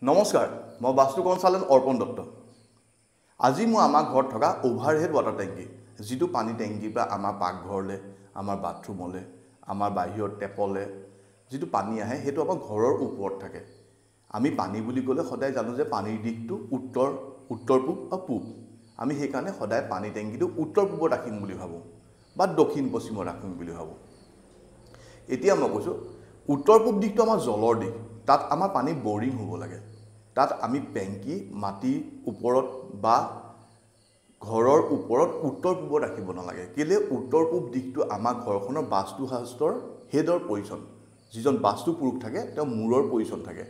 নমস্কাৰ মই বাস্তু কনসালটেন্ট অৰ্পণ দত্ত আজি মই আমাৰ ঘৰত থকা ওভাৰহেড ওয়াটাৰ টেংকি যিটো পানী টেংকিৰ পৰা আমাৰ পাকঘৰলে আমাৰ বাথৰুমলে আমাৰ বাহিৰৰ টেপলে যিটো পানী আহে হেতু আমাৰ ঘৰৰ ওপৰত থাকে আমি পানী বুলি ক'লে সদায় জানো যে পানীৰ দিকটো উত্তৰ পূব বা পূব আমি সেই কাৰণে সদায় পানী টেংকিটো উত্তৰ পূবত ৰাখিম বুলি ভাবো বা দক্ষিণ পশ্চিমত ৰাখিম বুলি ভাবো এতিয়া মই কৈছো উত্তৰ পূব দিকটো আমাৰ জলৰ দিক তাত আমাৰ পানী বৰিং হ'ব লাগে তাত আমি পেংকি মাটি ওপৰত বা ঘৰৰ ওপৰত উত্তৰ পূবত ৰাখিব নালাগে কেলে উত্তৰ পূব দিকটো আমাৰ ঘৰখনৰ বাস্তু শাস্ত্ৰৰ হেডৰ পজিশন যিজন বাস্তু পুৰুষ থাকে তেওঁ মূৰৰ পজিশন থাকে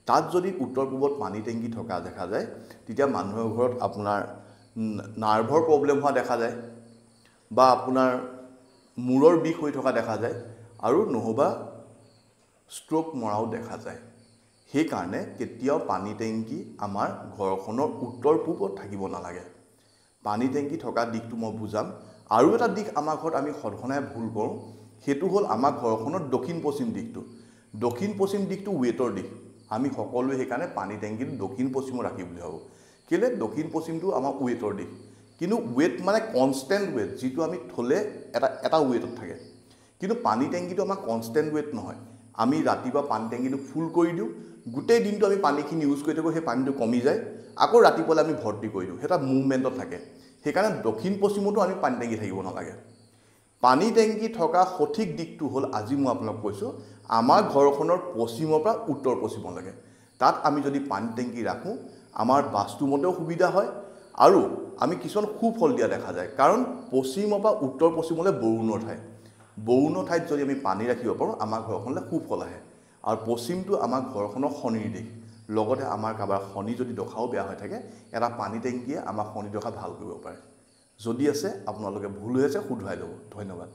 তাত যদি উত্তৰ পূবত পানী টেংকি থকা দেখা যায় তেতিয়া মানুহৰ ঘৰত আপোনাৰ নাৰ্ভৰ প্ৰব্লেম হোৱা দেখা যায় বা আপোনাৰ মূৰৰ বিষ হৈ থকা দেখা যায় আৰু নহবা ষ্ট্ৰোক মৰাও দেখা যায় সেই কাৰণে কেতিয়াও পানী টেংকি আমাৰ ঘৰখনৰ উত্তৰ পূবত থাকিব নালাগে পানী টেংকি থকা দিকটো মই বুজাম আৰু এটা দিক আমাৰ ঘৰত আমি সঘনাই ভুল কৰোঁ হেতু হ'ল আমাৰ ঘৰখনৰ দক্ষিণ পশ্চিম দিকটো ওয়েটৰ দিক আমি সকলোৱে সেই কাৰণে পানী টেংকিটো দক্ষিণ পশ্চিমত ৰাখি বুলি ভাবো কেলে দক্ষিণ পশ্চিমটো আমাৰ ওয়েটৰ দিক কিন্তু ওয়েট মানে কনস্ট্যান্ট ওয়েট যেটো আমি থলে এটা ওয়েটত থাকে কিন্তু পানী টেংকিটো আমাৰ কনস্ট্যান্ট ওয়েট নহয় আমি ৰাতিবা পানী টেংকিটো ফুল কৰি দিও গোটেই দিনটো আমি পানীখিনি ইউজ কৰি থাকো সেই পানীটো কমি যায় আকৌ ৰাতিপুৱা আমি ভৰ্তি কৰি দিও এটা মুভমেন্টত থাকে সেই কাৰণে দক্ষিণ পশ্চিমতো আমি পানী টেংকি থাকিব নালাগে পানী টেংকি থকা সঠিক দিকটো হ'ল আজি মই আপোনাক কৈছো আমাৰ ঘৰখনৰ পশ্চিমৰ পৰা উত্তৰ পশ্চিমলৈকে তাত আমি যদি পানী টেংকি ৰাখো আমাৰ বাস্তুমতেও সুবিধা হয় আৰু আমি কিছুমান সুফল দিয়া দেখা যায় কাৰণ পশ্চিমৰ পৰা উত্তৰ পশ্চিমলৈ বৰুণৰ ঠাইত যদি আমি পানী ৰাখিব পাৰো আমাৰ ঘৰখনলৈ সুফল আহে আৰু পশ্চিমটো আমাৰ ঘৰখনৰ শনিৰ দিশ লগতে আমাৰ কাবাৰ শনি যদি দখাও বেয়া হৈ থাকে এটা পানী টেংকিয়ে আমাৰ শনি দখা ভাল কৰিব পাৰে যদি আছে আপোনালোকে ভুল হৈ আছে শুধৰাই ল'ব ধন্যবাদ